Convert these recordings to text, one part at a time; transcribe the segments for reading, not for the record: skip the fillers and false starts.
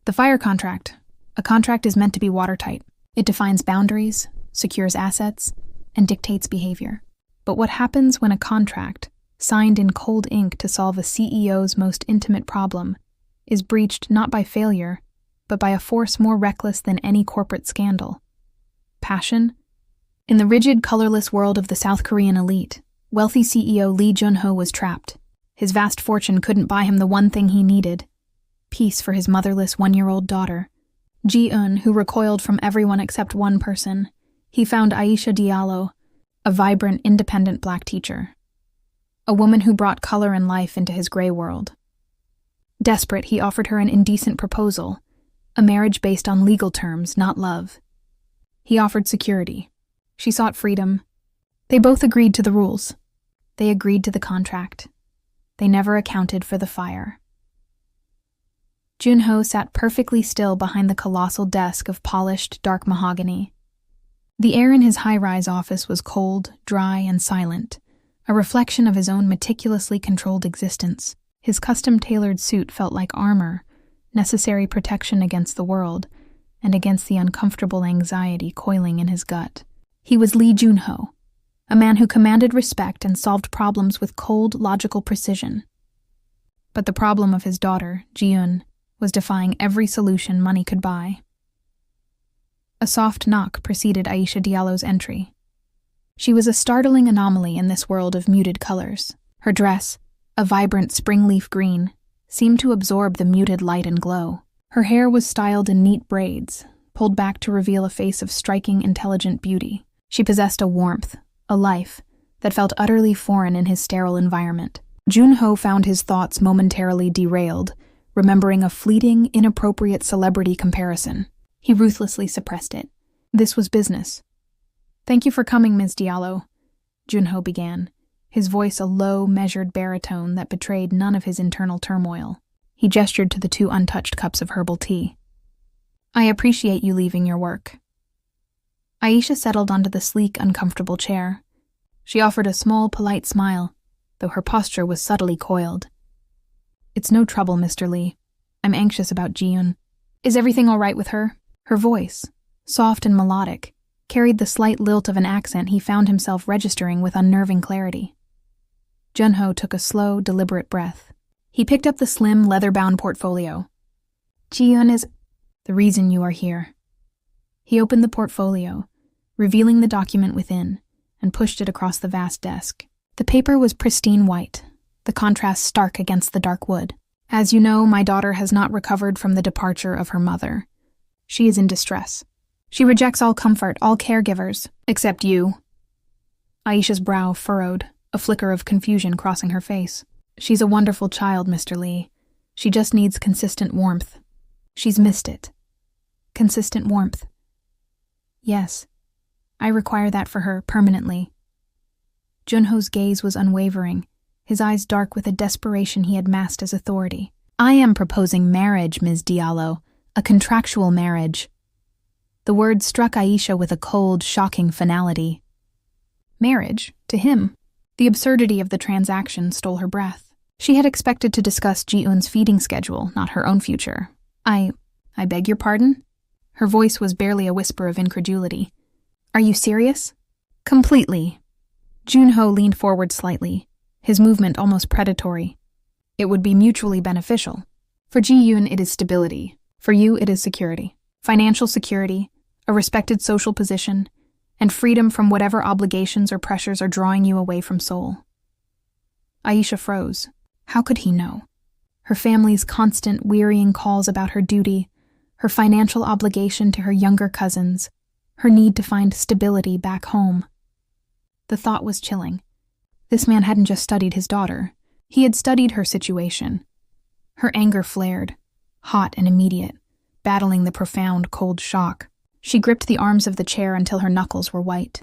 The fire contract. A contract is meant to be watertight. It defines boundaries, secures assets, and dictates behavior. But what happens when a contract, signed in cold ink to solve a CEO's most intimate problem, is breached not by failure, but by a force more reckless than any corporate scandal? Passion? In the rigid, colorless world of the South Korean elite, wealthy CEO Lee Jun-ho was trapped. His vast fortune couldn't buy him the one thing he needed: peace for his motherless 1-year-old daughter. Ji-eun, who recoiled from everyone except one person, he found Aisha Diallo, a vibrant, independent black teacher. A woman who brought color and life into his gray world. Desperate, he offered her an indecent proposal, a marriage based on legal terms, not love. He offered security. She sought freedom. They both agreed to the rules. They agreed to the contract. They never accounted for the fire. Jun-ho sat perfectly still behind the colossal desk of polished, dark mahogany. The air in his high-rise office was cold, dry, and silent, a reflection of his own meticulously controlled existence. His custom-tailored suit felt like armor, necessary protection against the world, and against the uncomfortable anxiety coiling in his gut. He was Lee Jun-ho, a man who commanded respect and solved problems with cold, logical precision. But the problem of his daughter, Ji-eun, was defying every solution money could buy. A soft knock preceded Aisha Diallo's entry. She was a startling anomaly in this world of muted colors. Her dress, a vibrant spring leaf green, seemed to absorb the muted light and glow. Her hair was styled in neat braids, pulled back to reveal a face of striking, intelligent beauty. She possessed a warmth, a life, that felt utterly foreign in his sterile environment. Jun-ho found his thoughts momentarily derailed, remembering a fleeting, inappropriate celebrity comparison. He ruthlessly suppressed it. This was business. "Thank you for coming, Ms. Diallo," Jun-ho began, his voice a low, measured baritone that betrayed none of his internal turmoil. He gestured to the 2 untouched cups of herbal tea. "I appreciate you leaving your work." Aisha settled onto the sleek, uncomfortable chair. She offered a small, polite smile, though her posture was subtly coiled. "It's no trouble, Mr. Lee. I'm anxious about Ji-eun. Is everything all right with her?" Her voice, soft and melodic, carried the slight lilt of an accent he found himself registering with unnerving clarity. Jun-ho took a slow, deliberate breath. He picked up the slim, leather-bound portfolio. "Ji-eun is the reason you are here." He opened the portfolio, revealing the document within, and pushed it across the vast desk. The paper was pristine white, the contrast stark against the dark wood. "As you know, my daughter has not recovered from the departure of her mother. She is in distress. She rejects all comfort, all caregivers, except you." Aisha's brow furrowed, a flicker of confusion crossing her face. "She's a wonderful child, Mr. Lee. She just needs consistent warmth. She's missed it. Consistent warmth. Yes, I require that for her, permanently." Jun-ho's gaze was unwavering, his eyes dark with a desperation he had masked as authority. "I am proposing marriage, Ms. Diallo, a contractual marriage." The word struck Aisha with a cold, shocking finality. Marriage, to him. The absurdity of the transaction stole her breath. She had expected to discuss Ji-eun's feeding schedule, not her own future. I beg your pardon?" Her voice was barely a whisper of incredulity. "Are you serious?" "Completely." Jun-ho leaned forward slightly, his movement almost predatory. "It would be mutually beneficial. For Ji-eun, it is stability. For you, it is security. Financial security, a respected social position, and freedom from whatever obligations or pressures are drawing you away from Seoul." Aisha froze. How could he know? Her family's constant, wearying calls about her duty, her financial obligation to her younger cousins, her need to find stability back home. The thought was chilling. This man hadn't just studied his daughter. He had studied her situation. Her anger flared, hot and immediate, battling the profound, cold shock. She gripped the arms of the chair until her knuckles were white.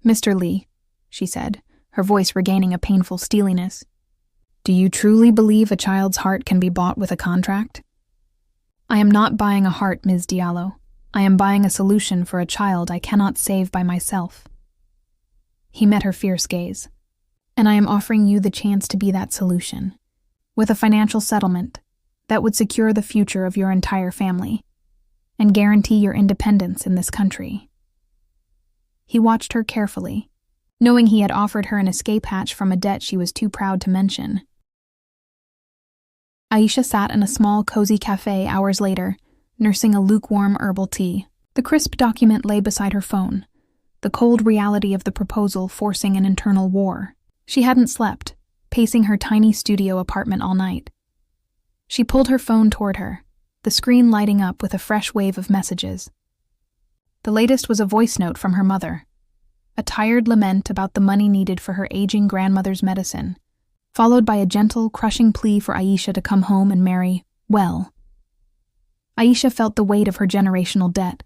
"Mr. Lee," she said, her voice regaining a painful steeliness, "do you truly believe a child's heart can be bought with a contract?" "I am not buying a heart, Ms. Diallo. I am buying a solution for a child I cannot save by myself." He met her fierce gaze. "And I am offering you the chance to be that solution, with a financial settlement, that would secure the future of your entire family and guarantee your independence in this country. He watched her carefully, knowing he had offered her an escape hatch from a debt she was too proud to mention. Aisha sat in a small, cozy cafe hours later, nursing a lukewarm herbal tea. The crisp document lay beside her phone, the cold reality of the proposal forcing an internal war. She hadn't slept, pacing her tiny studio apartment all night. She pulled her phone toward her, the screen lighting up with a fresh wave of messages. The latest was a voice note from her mother, a tired lament about the money needed for her aging grandmother's medicine, followed by a gentle, crushing plea for Aisha to come home and marry well. Aisha felt the weight of her generational debt,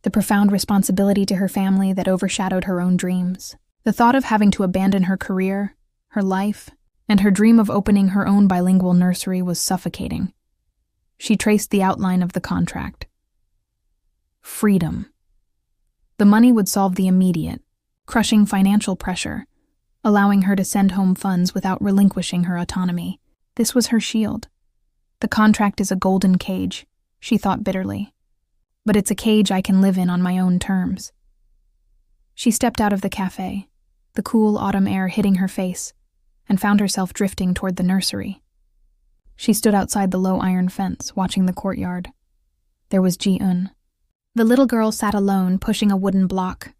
the profound responsibility to her family that overshadowed her own dreams. The thought of having to abandon her career, her life, and her dream of opening her own bilingual nursery was suffocating. She traced the outline of the contract. Freedom. The money would solve the immediate, crushing financial pressure, allowing her to send home funds without relinquishing her autonomy. This was her shield. The contract is a golden cage, she thought bitterly. But it's a cage I can live in on my own terms. She stepped out of the cafe, the cool autumn air hitting her face, and found herself drifting toward the nursery. She stood outside the low iron fence, watching the courtyard. There was Ji-eun. The little girl sat alone, pushing a wooden block.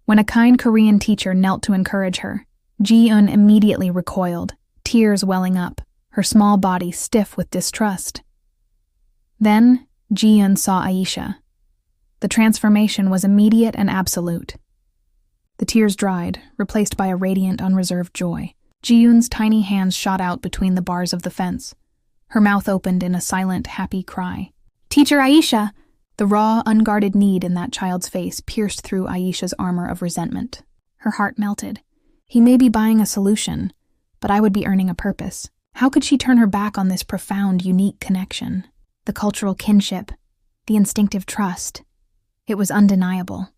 When a kind Korean teacher knelt to encourage her, Ji-eun immediately recoiled, tears welling up, her small body stiff with distrust. Then, Ji-eun saw Aisha. The transformation was immediate and absolute. The tears dried, replaced by a radiant, unreserved joy. Ji-eun's tiny hands shot out between the bars of the fence. Her mouth opened in a silent, happy cry. "Teacher Aisha!" The raw, unguarded need in that child's face pierced through Aisha's armor of resentment. Her heart melted. He may be buying a solution, but I would be earning a purpose. How could she turn her back on this profound, unique connection? The cultural kinship, the instinctive trust. It was undeniable.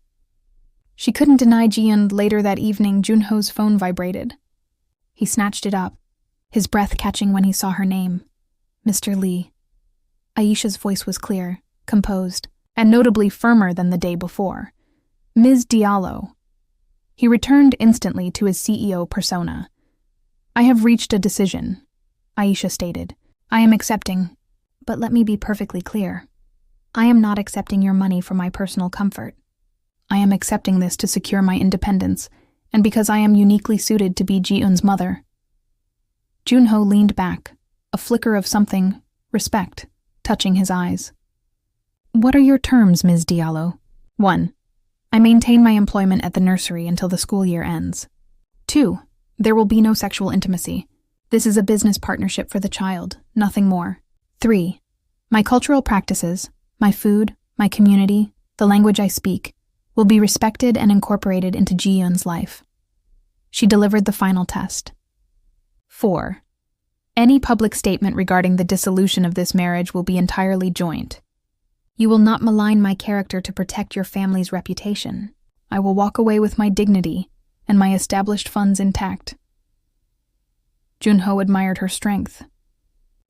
She couldn't deny Ji-eun. Later that evening, Junho's phone vibrated. He snatched it up, his breath catching when he saw her name. Mr. Lee. Aisha's voice was clear, composed, and notably firmer than the day before. Ms. Diallo. He returned instantly to his CEO persona. "I have reached a decision," Aisha stated. "I am accepting, but let me be perfectly clear. I am not accepting your money for my personal comfort. I am accepting this to secure my independence, and because I am uniquely suited to be Ji-eun's mother." Junho leaned back, a flicker of something, respect, touching his eyes. "What are your terms, Ms. Diallo?" 1. I maintain my employment at the nursery until the school year ends. 2. There will be no sexual intimacy. This is a business partnership for the child, nothing more. 3. My cultural practices, my food, my community, the language I speak, will be respected and incorporated into Ji-eun's life. She delivered the final test. 4. Any public statement regarding the dissolution of this marriage will be entirely joint. You will not malign my character to protect your family's reputation. I will walk away with my dignity and my established funds intact. Junho admired her strength.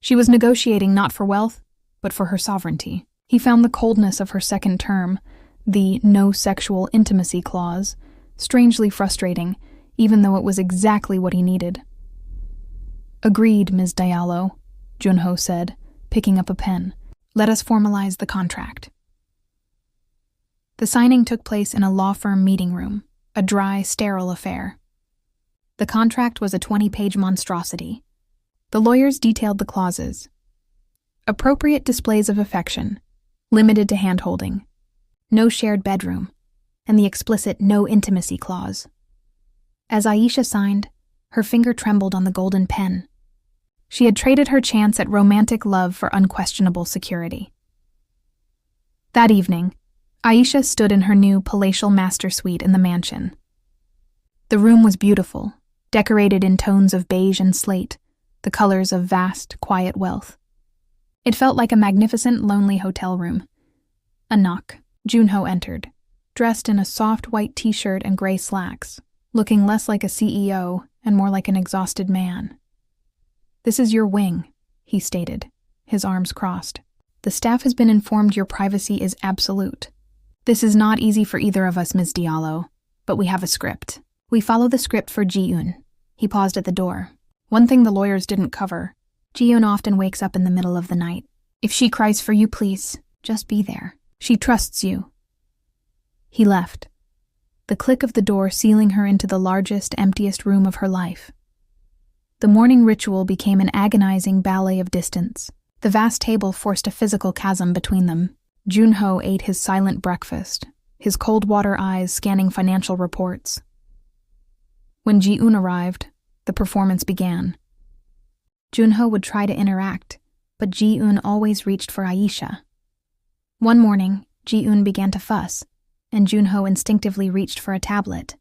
She was negotiating not for wealth, but for her sovereignty. He found the coldness of her second term, the no sexual intimacy clause, strangely frustrating, even though it was exactly what he needed. "Agreed, Ms. Diallo," Junho said, picking up a pen. "Let us formalize the contract." The signing took place in a law firm meeting room, a dry, sterile affair. The contract was a 20-page monstrosity. The lawyers detailed the clauses. Appropriate displays of affection, limited to hand-holding, no shared bedroom, and the explicit no intimacy clause. As Aisha signed, her finger trembled on the golden pen. She had traded her chance at romantic love for unquestionable security. That evening, Aisha stood in her new palatial master suite in the mansion. The room was beautiful, decorated in tones of beige and slate, the colors of vast, quiet wealth. It felt like a magnificent, lonely hotel room. A knock. Junho entered, dressed in a soft white t-shirt and gray slacks, looking less like a CEO and more like an exhausted man. "This is your wing," he stated, his arms crossed. "The staff has been informed your privacy is absolute. This is not easy for either of us, Ms. Diallo, but we have a script. We follow the script for Ji-eun." He paused at the door. "One thing the lawyers didn't cover. Ji-eun often wakes up in the middle of the night. If she cries for you, please, just be there. She trusts you." He left, the click of the door sealing her into the largest, emptiest room of her life. The morning ritual became an agonizing ballet of distance. The vast table forced a physical chasm between them. Junho ate his silent breakfast, his cold water eyes scanning financial reports. When Ji-eun arrived, the performance began. Junho would try to interact, but Ji-eun always reached for Aisha. One morning, Ji-eun began to fuss, and Junho instinctively reached for a tablet.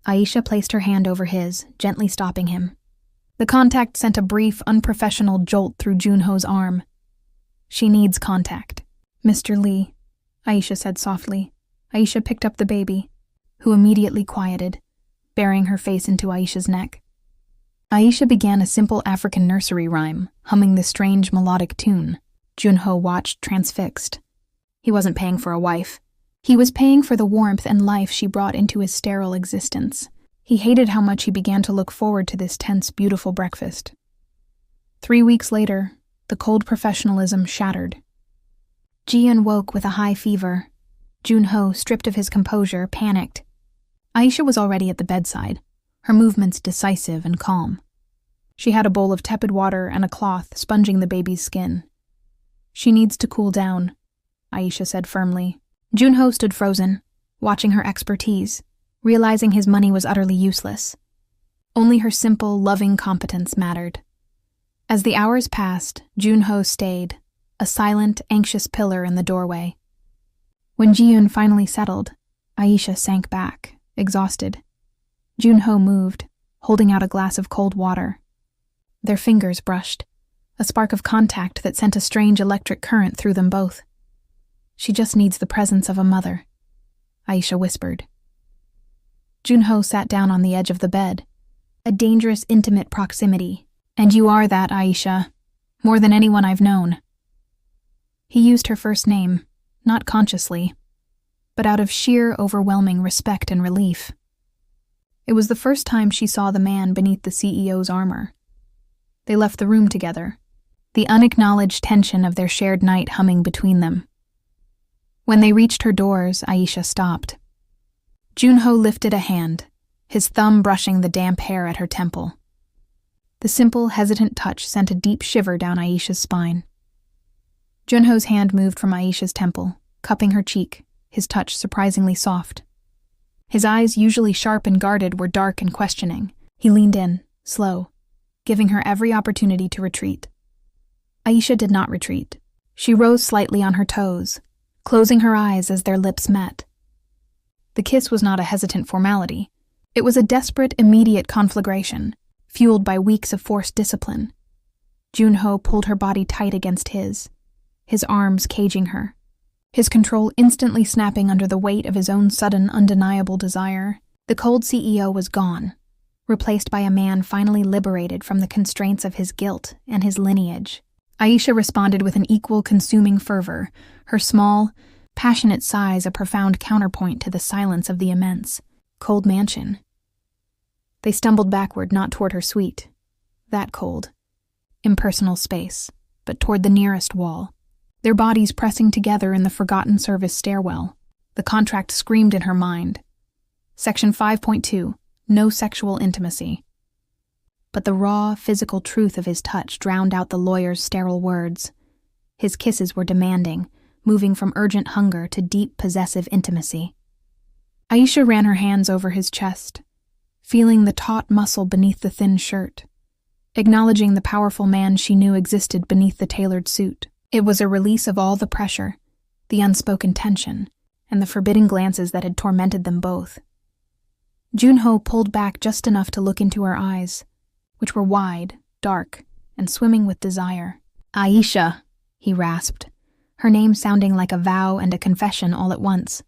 Aisha placed her hand over his, gently stopping him. The contact sent a brief, unprofessional jolt through Junho's arm. "She needs contact." "Mr. Lee," Aisha said softly. Aisha picked up the baby, who immediately quieted, burying her face into Aisha's neck. Aisha began a simple African nursery rhyme, humming the strange melodic tune. Junho watched transfixed. He wasn't paying for a wife. He was paying for the warmth and life she brought into his sterile existence. He hated how much he began to look forward to this tense, beautiful breakfast. 3 weeks later, the cold professionalism shattered. Ji-eun woke with a high fever. Junho, stripped of his composure, panicked. Aisha was already at the bedside, her movements decisive and calm. She had a bowl of tepid water and a cloth sponging the baby's skin. "She needs to cool down," Aisha said firmly. Junho stood frozen, watching her expertise, realizing his money was utterly useless. Only her simple, loving competence mattered. As the hours passed, Junho stayed, a silent, anxious pillar in the doorway. When Ji-eun finally settled, Aisha sank back, exhausted. Junho moved, holding out a glass of cold water. Their fingers brushed, a spark of contact that sent a strange electric current through them both. "She just needs the presence of a mother," Aisha whispered. Junho sat down on the edge of the bed. "A dangerous, intimate proximity. And you are that, Aisha. More than anyone I've known." He used her first name, not consciously, but out of sheer, overwhelming respect and relief. It was the first time she saw the man beneath the CEO's armor. They left the room together, the unacknowledged tension of their shared night humming between them. When they reached her doors, Aisha stopped. Junho lifted a hand, his thumb brushing the damp hair at her temple. The simple, hesitant touch sent a deep shiver down Aisha's spine. Junho's hand moved from Aisha's temple, cupping her cheek, his touch surprisingly soft. His eyes, usually sharp and guarded, were dark and questioning. He leaned in, slow, giving her every opportunity to retreat. Aisha did not retreat. She rose slightly on her toes, closing her eyes as their lips met. The kiss was not a hesitant formality. It was a desperate, immediate conflagration, fueled by weeks of forced discipline. Junho pulled her body tight against his arms caging her, his control instantly snapping under the weight of his own sudden, undeniable desire. The cold CEO was gone, replaced by a man finally liberated from the constraints of his guilt and his lineage. Aisha responded with an equal, consuming fervor, her small, passionate sighs a profound counterpoint to the silence of the immense, cold mansion. They stumbled backward, not toward her suite, that cold, impersonal space, but toward the nearest wall, their bodies pressing together in the forgotten service stairwell. The contract screamed in her mind. Section 5.2, no sexual intimacy. But the raw, physical truth of his touch drowned out the lawyer's sterile words. His kisses were demanding, moving from urgent hunger to deep, possessive intimacy. Aisha ran her hands over his chest, feeling the taut muscle beneath the thin shirt, acknowledging the powerful man she knew existed beneath the tailored suit. It was a release of all the pressure, the unspoken tension, and the forbidding glances that had tormented them both. Junho pulled back just enough to look into her eyes, which were wide, dark, and swimming with desire. "Aisha," he rasped, her name sounding like a vow and a confession all at once.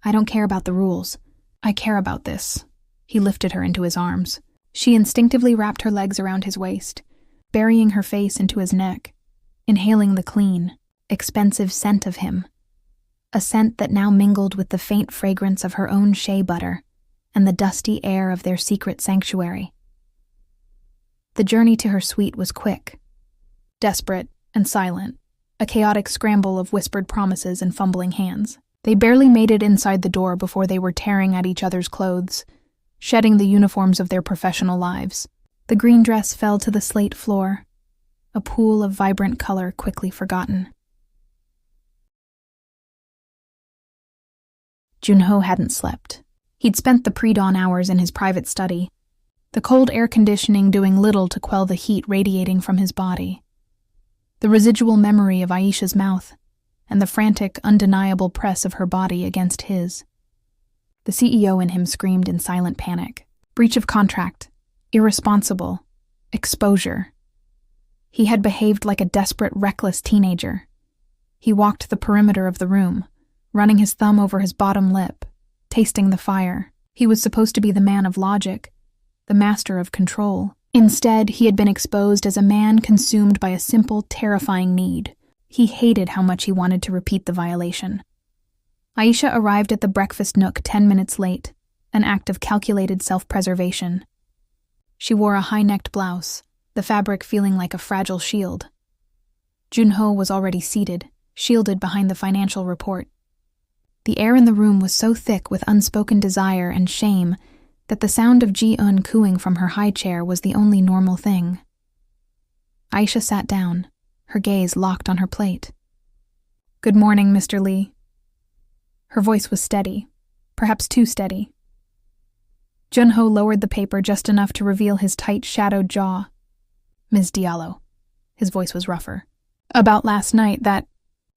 "I don't care about the rules. I care about this." He lifted her into his arms. She instinctively wrapped her legs around his waist, burying her face into his neck. inhaling the clean, expensive scent of him, a scent that now mingled with the faint fragrance of her own shea butter and the dusty air of their secret sanctuary. The journey to her suite was quick, desperate, and silent, a chaotic scramble of whispered promises and fumbling hands. They barely made it inside the door before they were tearing at each other's clothes, shedding the uniforms of their professional lives. The green dress fell to the slate floor, a pool of vibrant color quickly forgotten. Junho hadn't slept. He'd spent the pre-dawn hours in his private study, the cold air conditioning doing little to quell the heat radiating from his body. The residual memory of Aisha's mouth and the frantic, undeniable press of her body against his. The CEO in him screamed in silent panic. Breach of contract, irresponsible, exposure. He had behaved like a desperate, reckless teenager. He walked the perimeter of the room, running his thumb over his bottom lip, tasting the fire. He was supposed to be the man of logic, the master of control. Instead, he had been exposed as a man consumed by a simple, terrifying need. He hated how much he wanted to repeat the violation. Aisha arrived at the breakfast nook 10 minutes late, an act of calculated self-preservation. She wore a high-necked blouse, the fabric feeling like a fragile shield. Junho was already seated, shielded behind the financial report. The air in the room was so thick with unspoken desire and shame that the sound of Ji-eun cooing from her high chair was the only normal thing. Aisha sat down, her gaze locked on her plate. "Good morning, Mr. Lee." Her voice was steady, perhaps too steady. Junho lowered the paper just enough to reveal his tight, shadowed jaw. "Ms. Diallo." His voice was rougher. "About last night, that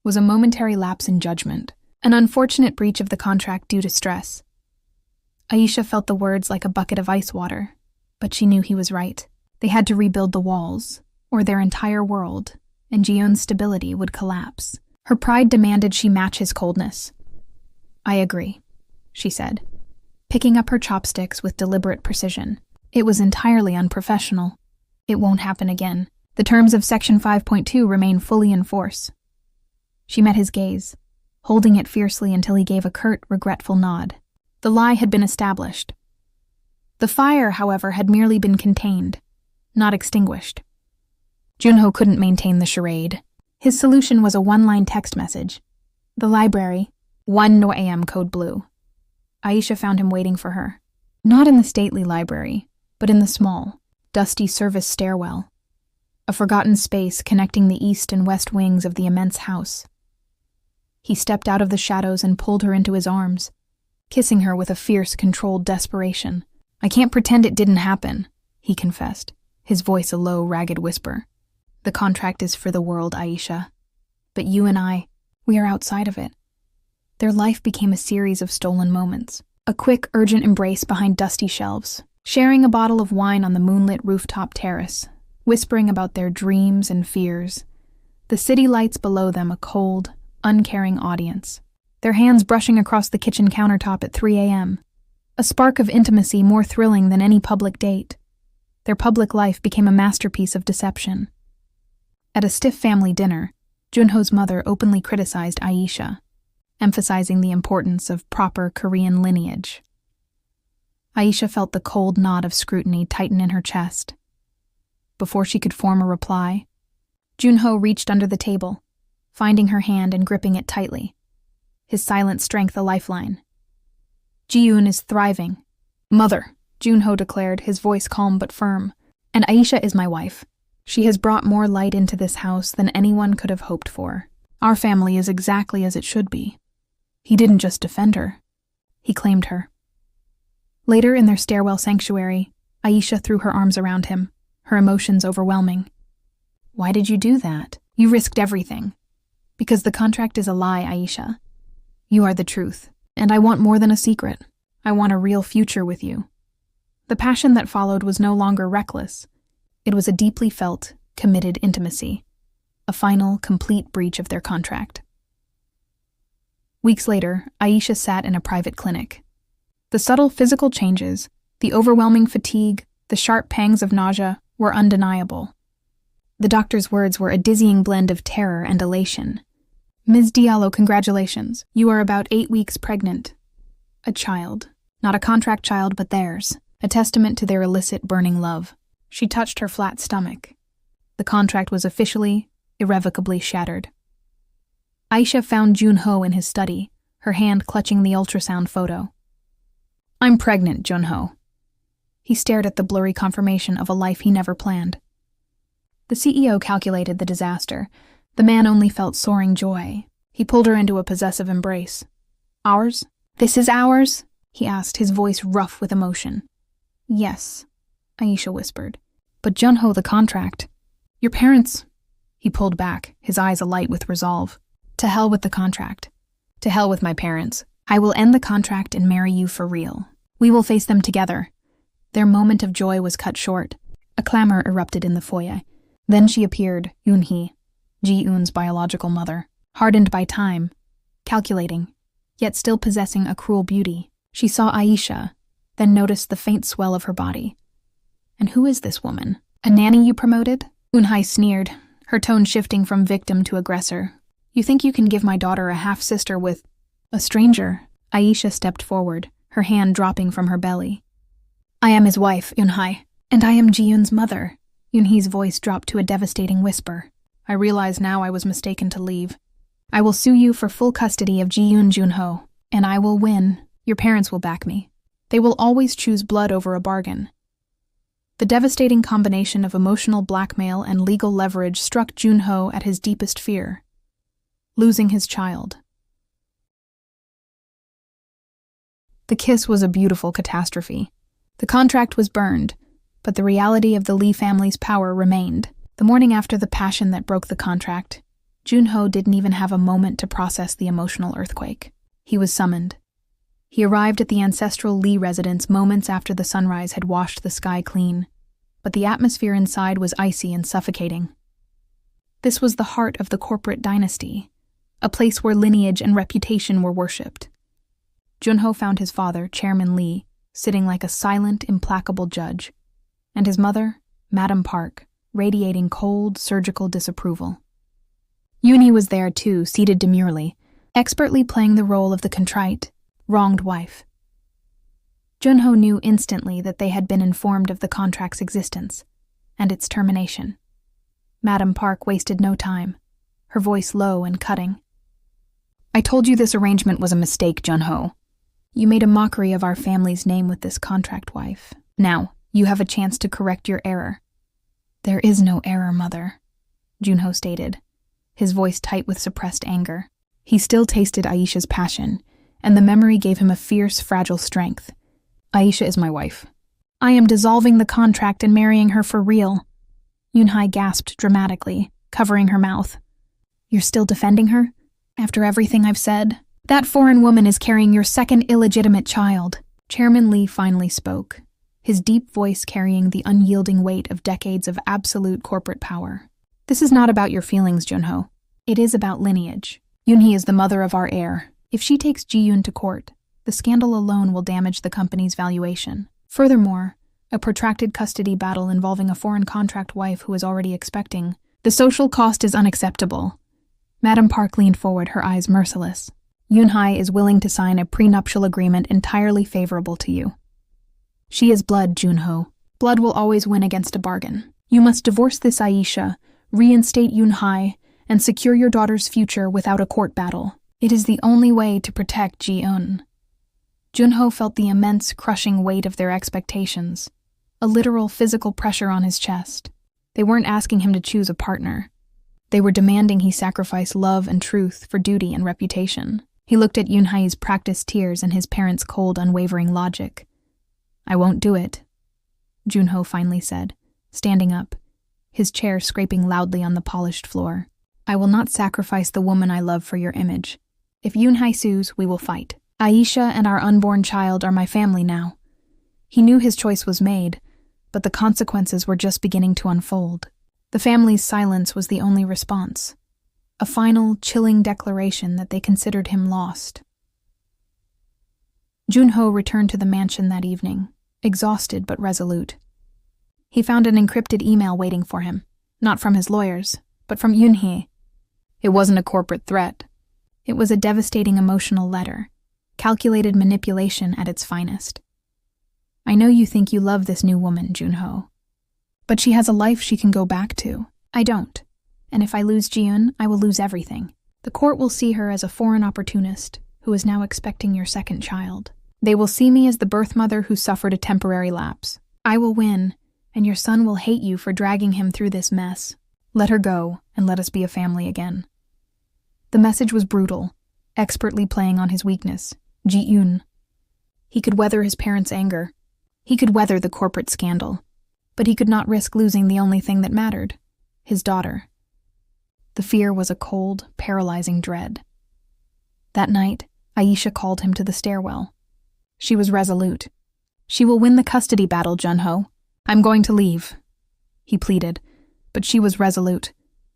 was a momentary lapse in judgment, an unfortunate breach of the contract due to stress." Aisha felt the words like a bucket of ice water, but she knew he was right. They had to rebuild the walls, or their entire world, and Ji-eun's stability would collapse. Her pride demanded she match his coldness. "I agree," she said, picking up her chopsticks with deliberate precision. "It was entirely unprofessional. It won't happen again. The terms of Section 5.2 remain fully in force." She met his gaze, holding it fiercely until he gave a curt, regretful nod. The lie had been established. The fire, however, had merely been contained, not extinguished. Junho couldn't maintain the charade. His solution was a one-line text message. "The library, 1 a.m. code blue." Aisha found him waiting for her. Not in the stately library, but in the small, dusty service stairwell, a forgotten space connecting the east and west wings of the immense house. He stepped out of the shadows and pulled her into his arms, kissing her with a fierce, controlled desperation. "I can't pretend it didn't happen," he confessed, his voice a low, ragged whisper. "The contract is for the world, Aisha. But you and I, we are outside of it." Their life became a series of stolen moments. A quick, urgent embrace behind dusty shelves, sharing a bottle of wine on the moonlit rooftop terrace, whispering about their dreams and fears. The city lights below them a cold, uncaring audience. Their hands brushing across the kitchen countertop at 3 a.m. A spark of intimacy more thrilling than any public date. Their public life became a masterpiece of deception. At a stiff family dinner, Junho's mother openly criticized Aisha, emphasizing the importance of proper Korean lineage. Aisha felt the cold knot of scrutiny tighten in her chest. Before she could form a reply, Junho reached under the table, finding her hand and gripping it tightly, his silent strength a lifeline. "Ji-eun is thriving." "Mother," Junho declared, his voice calm but firm, "and Aisha is my wife. She has brought more light into this house than anyone could have hoped for. Our family is exactly as it should be." He didn't just defend her. He claimed her. Later in their stairwell sanctuary, Aisha threw her arms around him, her emotions overwhelming. "Why did you do that? You risked everything." "Because the contract is a lie, Aisha. You are the truth, and I want more than a secret. I want a real future with you." The passion that followed was no longer reckless. It was a deeply felt, committed intimacy, a final, complete breach of their contract. Weeks later, Aisha sat in a private clinic. The subtle physical changes, the overwhelming fatigue, the sharp pangs of nausea were undeniable. The doctor's words were a dizzying blend of terror and elation. "Ms. Diallo, congratulations. You are about 8 weeks pregnant. A child. Not a contract child, but theirs. A testament to their illicit, burning love." She touched her flat stomach. The contract was officially, irrevocably shattered. Aisha found Jun-ho in his study, her hand clutching the ultrasound photo. "I'm pregnant, Jun-ho." He stared at the blurry confirmation of a life he never planned. The CEO calculated the disaster. The man only felt soaring joy. He pulled her into a possessive embrace. "Ours? This is ours?" he asked, his voice rough with emotion. "Yes," Aisha whispered. "But Jun-ho, the contract. Your parents—" He pulled back, his eyes alight with resolve. "To hell with the contract. To hell with my parents. I will end the contract and marry you for real. We will face them together." Their moment of joy was cut short. A clamor erupted in the foyer. Then she appeared, Yoon-hee, Ji-eun's biological mother, hardened by time, calculating, yet still possessing a cruel beauty. She saw Aisha, then noticed the faint swell of her body. "And who is this woman? A nanny you promoted?" Yoon-hee sneered, her tone shifting from victim to aggressor. "You think you can give my daughter a half-sister with a stranger?" Aisha stepped forward, her hand dropping from her belly. "I am his wife, Yoon-hee, and I am Ji-eun's mother." Yoon-hee's voice dropped to a devastating whisper. "I realize now I was mistaken to leave. I will sue you for full custody of Ji-eun Jun-ho, and I will win. Your parents will back me. They will always choose blood over a bargain." The devastating combination of emotional blackmail and legal leverage struck Jun-ho at his deepest fear: losing his child. The kiss was a beautiful catastrophe. The contract was burned, but the reality of the Lee family's power remained. The morning after the passion that broke the contract, Jun-ho didn't even have a moment to process the emotional earthquake. He was summoned. He arrived at the ancestral Lee residence moments after the sunrise had washed the sky clean, but the atmosphere inside was icy and suffocating. This was the heart of the corporate dynasty, a place where lineage and reputation were worshipped. Jun-ho found his father, Chairman Lee, sitting like a silent, implacable judge, and his mother, Madam Park, radiating cold, surgical disapproval. Yoon-hee was there too, seated demurely, expertly playing the role of the contrite, wronged wife. Jun-ho knew instantly that they had been informed of the contract's existence and its termination. Madam Park wasted no time, her voice low and cutting. "I told you this arrangement was a mistake, Jun-ho. You made a mockery of our family's name with this contract wife. Now, you have a chance to correct your error." "There is no error, Mother," Jun-ho stated, his voice tight with suppressed anger. He still tasted Aisha's passion, and the memory gave him a fierce, fragile strength. "Aisha is my wife. I am dissolving the contract and marrying her for real." Yoon-hee gasped dramatically, covering her mouth. "You're still defending her? After everything I've said? That foreign woman is carrying your second illegitimate child." Chairman Lee finally spoke, his deep voice carrying the unyielding weight of decades of absolute corporate power. "This is not about your feelings, Jun-ho. It is about lineage. Yoon-hee is the mother of our heir. If she takes Ji-eun to court, the scandal alone will damage the company's valuation. Furthermore, a protracted custody battle involving a foreign contract wife who is already expecting. The social cost is unacceptable." Madam Park leaned forward, her eyes merciless. "Yoon-hee is willing to sign a prenuptial agreement entirely favorable to you. She is blood, Jun-ho. Blood will always win against a bargain. You must divorce this Aisha, reinstate Yoon-hee, and secure your daughter's future without a court battle. It is the only way to protect Ji-eun." Jun-ho felt the immense, crushing weight of their expectations, a literal physical pressure on his chest. They weren't asking him to choose a partner. They were demanding he sacrifice love and truth for duty and reputation. He looked at Yoon-hee's practiced tears and his parents' cold, unwavering logic. "I won't do it," Jun-ho finally said, standing up, his chair scraping loudly on the polished floor. "I will not sacrifice the woman I love for your image. If Yoon-hee sues, we will fight. Aisha and our unborn child are my family now." He knew his choice was made, but the consequences were just beginning to unfold. The family's silence was the only response, a final, chilling declaration that they considered him lost. Jun-ho returned to the mansion that evening, exhausted but resolute. He found an encrypted email waiting for him, Not from his lawyers, but from Yoonhee. It wasn't a corporate threat. It was a devastating emotional letter, calculated manipulation at its finest. I know you think you love this new woman, Junho. But she has a life she can go back to. I don't. And if I lose Jiun, I will lose everything. The court will see her as a foreign opportunist who is now expecting your second child. They will see me as the birth mother who suffered a temporary lapse. I will win, and your son will hate you for dragging him through this mess. Let her go, and let us be a family again. The message was brutal, expertly playing on his weakness, Ji-yoon. He could weather his parents' anger. He could weather the corporate scandal. But he could not risk losing the only thing that mattered, his daughter. The fear was a cold, paralyzing dread. That night, Aisha called him to the stairwell. She was resolute. She will win the custody battle, Junho. I'm going to leave, he pleaded, but she was resolute,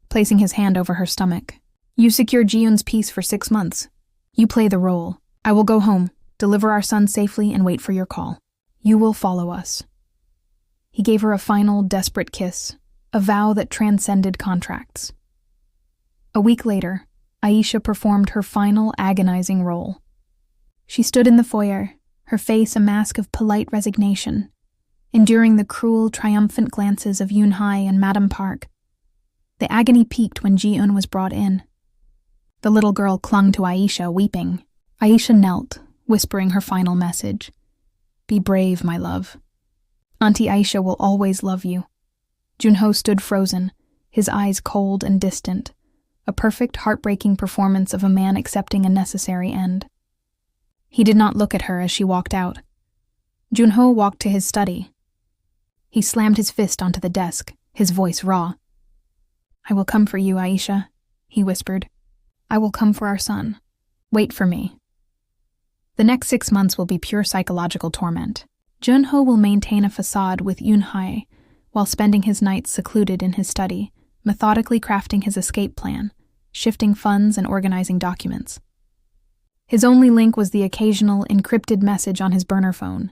placing his hand over her stomach. You secure Jiun's peace for 6 months. You play the role. I will go home, deliver our son safely, and wait for your call. You will follow us. He gave her a final, desperate kiss, a vow that transcended contracts. A week later, Aisha performed her final agonizing role. She stood in the foyer, her face a mask of polite resignation, enduring the cruel, triumphant glances of Yoon-hae and Madam Park. The agony peaked when Ji-eun was brought in. The little girl clung to Aisha, weeping. Aisha knelt, whispering her final message. Be brave, my love. Auntie Aisha will always love you. Junho stood frozen, his eyes cold and distant, a perfect, heartbreaking performance of a man accepting a necessary end. He did not look at her as she walked out. Junho walked to his study. He slammed his fist onto the desk, his voice raw. I will come for you, Aisha, he whispered. I will come for our son. Wait for me. The next 6 months will be pure psychological torment. Junho will maintain a facade with Yoon-hae while spending his nights secluded in his study, methodically crafting his escape plan, shifting funds and organizing documents. His only link was the occasional encrypted message on his burner phone.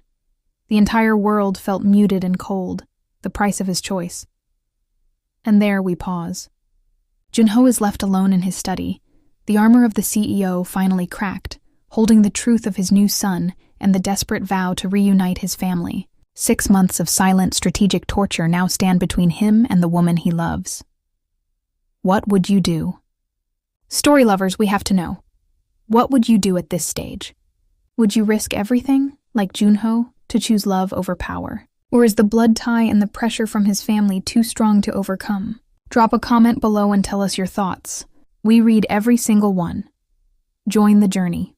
The entire world felt muted and cold, the price of his choice. And there we pause. Junho is left alone in his study, the armor of the CEO finally cracked, holding the truth of his new son and the desperate vow to reunite his family. 6 months of silent, strategic torture now stand between him and the woman he loves. What would you do? Story lovers, we have to know. What would you do at this stage? Would you risk everything, like Junho, to choose love over power? Or is the blood tie and the pressure from his family too strong to overcome? Drop a comment below and tell us your thoughts. We read every single one. Join the journey.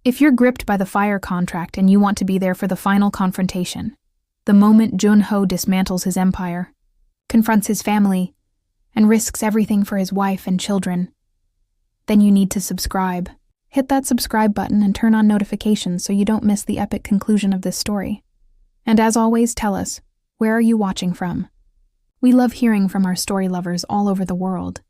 If you're gripped by the fire contract and you want to be there for the final confrontation, the moment Junho dismantles his empire, confronts his family, and risks everything for his wife and children, then you need to subscribe. Hit that subscribe button and turn on notifications so you don't miss the epic conclusion of this story. And as always, tell us, where are you watching from? We love hearing from our story lovers all over the world.